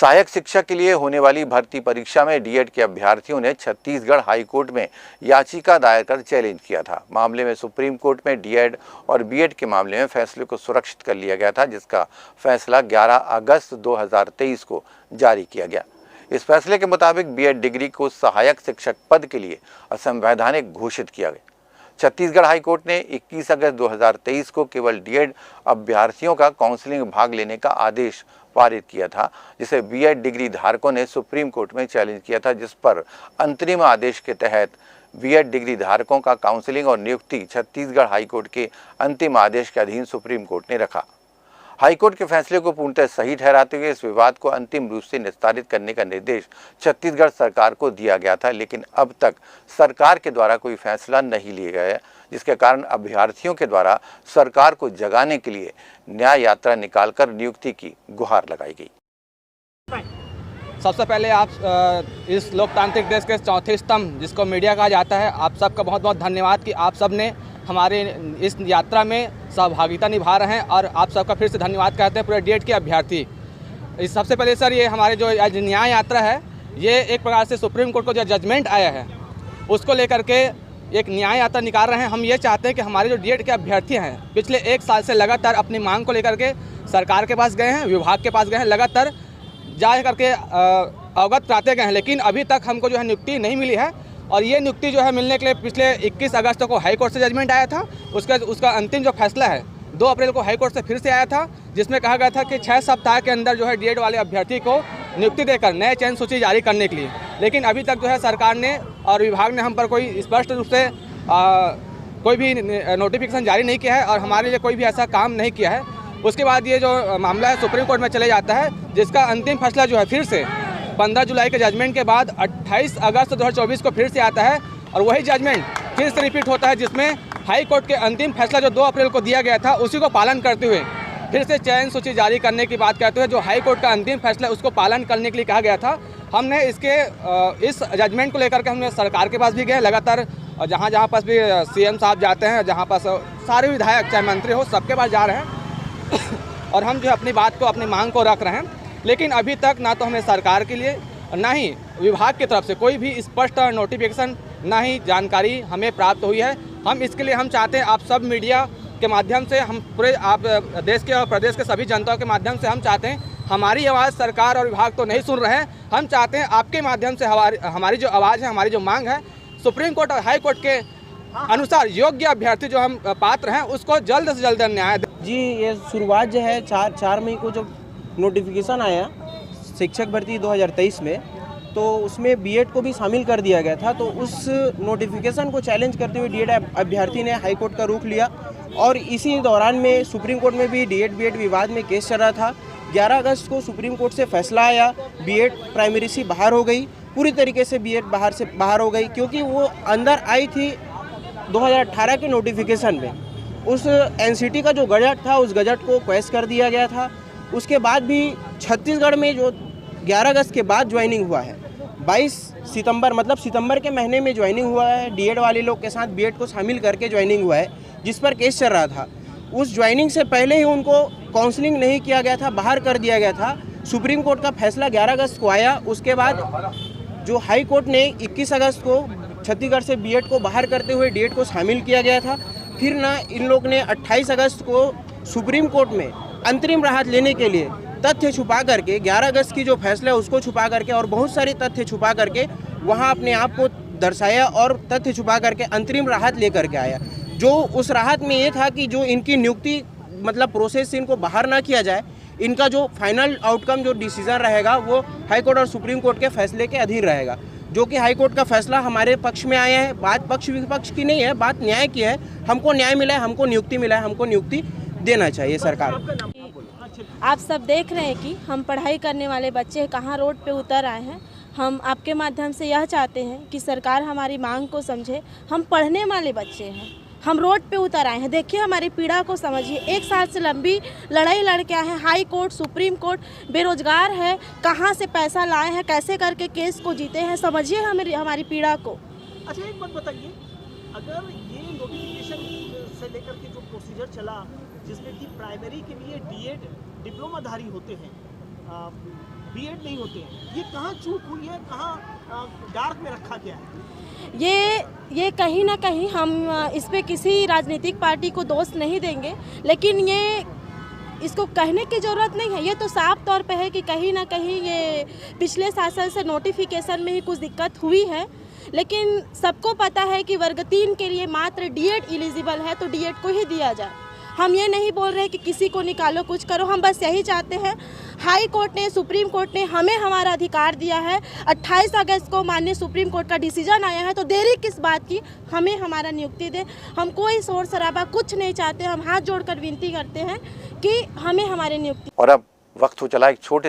सहायक शिक्षक के लिए होने वाली भर्ती परीक्षा में डीएड के अभ्यर्थियों ने छत्तीसगढ़ हाई कोर्ट में याचिका दायर कर चैलेंज किया था। मामले में सुप्रीम कोर्ट में डीएड और बीएड के मामले में फैसले को सुरक्षित कर लिया गया था, जिसका फैसला 11 अगस्त 2023 को जारी किया गया। इस फैसले के मुताबिक बीएड डिग्री को सहायक शिक्षक पद के लिए असंवैधानिक घोषित किया गया। छत्तीसगढ़ हाई कोर्ट ने 21 अगस्त 2023 को केवल डीएड अभ्यर्थियों का काउंसलिंग में भाग लेने का आदेश पारित किया था, जिसे बीएड डिग्री धारकों ने सुप्रीम कोर्ट में चैलेंज किया था, जिस पर अंतरिम आदेश के तहत बीएड डिग्री धारकों का काउंसलिंग और नियुक्ति छत्तीसगढ़ हाई कोर्ट के अंतिम आदेश के अधीन सुप्रीम कोर्ट ने रखा। हाईकोर्ट के फैसले को पूर्णतः सही ठहराते हुए इस विवाद को अंतिम रूप से निस्तारित करने का निर्देश छत्तीसगढ़ सरकार को दिया गया था, लेकिन अब तक सरकार के द्वारा कोई फैसला नहीं लिया गया, जिसके कारण अभ्यर्थियों के द्वारा सरकार को जगाने के लिए न्याय यात्रा निकालकर नियुक्ति की गुहार लगाई गई। सबसे पहले आप इस लोकतांत्रिक देश के चौथे स्तंभ जिसको मीडिया कहा जाता है, आप सबका बहुत बहुत धन्यवाद कि आप सब ने हमारे इस यात्रा में सहभागिता निभा रहे हैं, और आप सबका फिर से धन्यवाद कहते हैं पूरे डीएड के अभ्यर्थी। इस सबसे पहले सर, ये हमारे जो आज न्याय यात्रा है, ये एक प्रकार से सुप्रीम कोर्ट को जो जजमेंट आया है उसको लेकर के एक न्याय यात्रा निकाल रहे हैं। हम ये चाहते हैं कि हमारे जो डीएड के अभ्यर्थी हैं पिछले 1 साल से लगातार अपनी मांग को लेकर के सरकार के पास गए हैं, विभाग के पास गए हैं, लगातार जा करके अवगत कराते गए हैं, लेकिन अभी तक हमको जो है नियुक्ति नहीं मिली है। और ये नियुक्ति जो है मिलने के लिए पिछले 21 अगस्त को हाई कोर्ट से जजमेंट आया था। उसका अंतिम जो फैसला है 2 अप्रैल को हाई कोर्ट से फिर से आया था, जिसमें कहा गया था कि 6 सप्ताह के अंदर जो है डीएड वाले अभ्यर्थी को नियुक्ति देकर नए चयन सूची जारी करने के लिए। लेकिन अभी तक जो है सरकार ने और विभाग ने हम पर कोई स्पष्ट रूप से कोई भी नोटिफिकेशन जारी नहीं किया है और हमारे लिए कोई भी ऐसा काम नहीं किया है। उसके बाद ये जो मामला है सुप्रीम कोर्ट में चले जाता है, जिसका अंतिम फैसला जो है फिर से 15 जुलाई के जजमेंट के बाद 28 अगस्त 2024 को फिर से आता है, और वही जजमेंट फिर से रिपीट होता है, जिसमें हाई कोर्ट के अंतिम फैसला जो 2 अप्रैल को दिया गया था उसी को पालन करते हुए फिर से चयन सूची जारी करने की बात कहते हुए जो हाई कोर्ट का अंतिम फैसला उसको पालन करने के लिए कहा गया था। हमने इस जजमेंट को लेकर के हमने सरकार के पास भी गए, लगातार जहाँ पास भी सीएम साहब जाते हैं, जहाँ पास सारे विधायक चाहे मंत्री हो सबके पास जा रहे हैं और हम जो अपनी बात को अपनी मांग को रख रहे हैं। लेकिन अभी तक ना तो हमें सरकार के लिए ना ही विभाग की तरफ से कोई भी स्पष्ट नोटिफिकेशन ना ही जानकारी हमें प्राप्त हुई है। हम इसके लिए हम चाहते हैं आप सब मीडिया के माध्यम से, हम पूरे आप देश के और प्रदेश के सभी जनताओं के माध्यम से हम चाहते हैं, हमारी आवाज़ सरकार और विभाग तो नहीं सुन रहे हैं, हम चाहते हैं आपके माध्यम से हमारी जो आवाज़ है, हमारी जो मांग है, सुप्रीम कोर्ट और हाई कोर्ट के अनुसार योग्य अभ्यर्थी जो हम पात्र हैं उसको जल्द से जल्द न्याय जी। ये शुरुआत जो है 4 मई को जो नोटिफिकेशन आया शिक्षक भर्ती 2023 में, तो उसमें बीएड को भी शामिल कर दिया गया था। तो उस नोटिफिकेशन को चैलेंज करते हुए डीएड अभ्यर्थी ने हाई कोर्ट का रुख लिया, और इसी दौरान में सुप्रीम कोर्ट में भी डीएड बीएड विवाद में केस चल रहा था। 11 अगस्त को सुप्रीम कोर्ट से फैसला आया, बीएड प्राइमरी से बाहर हो गई, पूरी तरीके से बीएड बाहर हो गई, क्योंकि वो अंदर आई थी 2018 के नोटिफिकेशन में। उस एनसीटी का जो गजट था उस गजट को क्वैश कर दिया गया था। उसके बाद भी छत्तीसगढ़ में जो 11 अगस्त के बाद ज्वाइनिंग हुआ है, 22 सितंबर मतलब सितंबर के महीने में ज्वाइनिंग हुआ है, डीएड वाले लोग के साथ बीएड को शामिल करके ज्वाइनिंग हुआ है, जिस पर केस चल रहा था। उस ज्वाइनिंग से पहले ही उनको काउंसलिंग नहीं किया गया था, बाहर कर दिया गया था। सुप्रीम कोर्ट का फैसला 11 अगस्त को आया। उसके बाद जो हाई कोर्ट ने 21 अगस्त को छत्तीसगढ़ से बीएड को बाहर करते हुए डीएड को शामिल किया गया था। फिर ना इन लोग ने 28 अगस्त को सुप्रीम कोर्ट में अंतरिम राहत लेने के लिए तथ्य छुपा करके 11 अगस्त की जो फैसला है उसको छुपा करके और बहुत सारे तथ्य छुपा करके वहाँ अपने आप को दर्शाया और तथ्य छुपा करके अंतरिम राहत लेकर के आया। जो उस राहत में ये था कि जो इनकी नियुक्ति मतलब प्रोसेस से इनको बाहर ना किया जाए, इनका जो फाइनल आउटकम जो डिसीजन रहेगा वो हाई कोर्ट और सुप्रीम कोर्ट के फैसले के अधीन रहेगा। जो कि हाई कोर्ट का फैसला हमारे पक्ष में आया है। बात पक्ष विपक्ष की नहीं है, बात न्याय की है। हमको न्याय मिला है, हमको नियुक्ति मिला है, हमको नियुक्ति देना चाहिए सरकार। आप सब देख रहे हैं कि हम पढ़ाई करने वाले बच्चे कहाँ रोड पे उतर आए हैं। हम आपके माध्यम से यह चाहते हैं कि सरकार हमारी मांग को समझे। हम पढ़ने वाले बच्चे हैं, हम रोड पे उतर आए हैं। देखिए हमारी पीड़ा को समझिए। 1 साल से लंबी लड़ाई लड़ के आए हैं, हाई कोर्ट सुप्रीम कोर्ट, बेरोजगार है, कहाँ से पैसा लाए हैं, कैसे करके केस को जीते हैं, समझिए हमारी पीड़ा को। अच्छा एक बात बताइए, अगर ये नोटिफिकेशन से लेकर के जो प्रोसीजर चला जिसमें कि प्राइमरी के लिए डीएड डिप्लोमाधारी होते हैं बीएड नहीं होते हैं, ये कहाँ चूक हुई है, कहाँ डार्क में रखा गया है? ये कहीं ना कहीं हम इस पे किसी राजनीतिक पार्टी को दोष नहीं देंगे, लेकिन ये इसको कहने की ज़रूरत नहीं है। ये तो साफ तौर पे है कि कहीं ना कहीं ये पिछले शासन से नोटिफिकेशन में ही कुछ दिक्कत हुई है, लेकिन सबको पता है कि वर्ग 3 के लिए मात्र डीएड एलिजिबल है, तो डीएड को ही दिया जाए। हम ये नहीं बोल रहे कि किसी को निकालो, कुछ करो, हम बस यही चाहते हैं। हाई कोर्ट ने, सुप्रीम कोर्ट ने हमें हमारा अधिकार दिया है। 28 अगस्त को माननीय सुप्रीम कोर्ट का डिसीजन आया है, तो देरी किस बात की, हमें हमारा नियुक्ति दे। हम कोई शोर शराबा कुछ नहीं चाहते, हम हाथ जोड़कर विनती करते हैं कि हमें हमारी नियुक्ति। और अब वक्त हो चला एक छोटे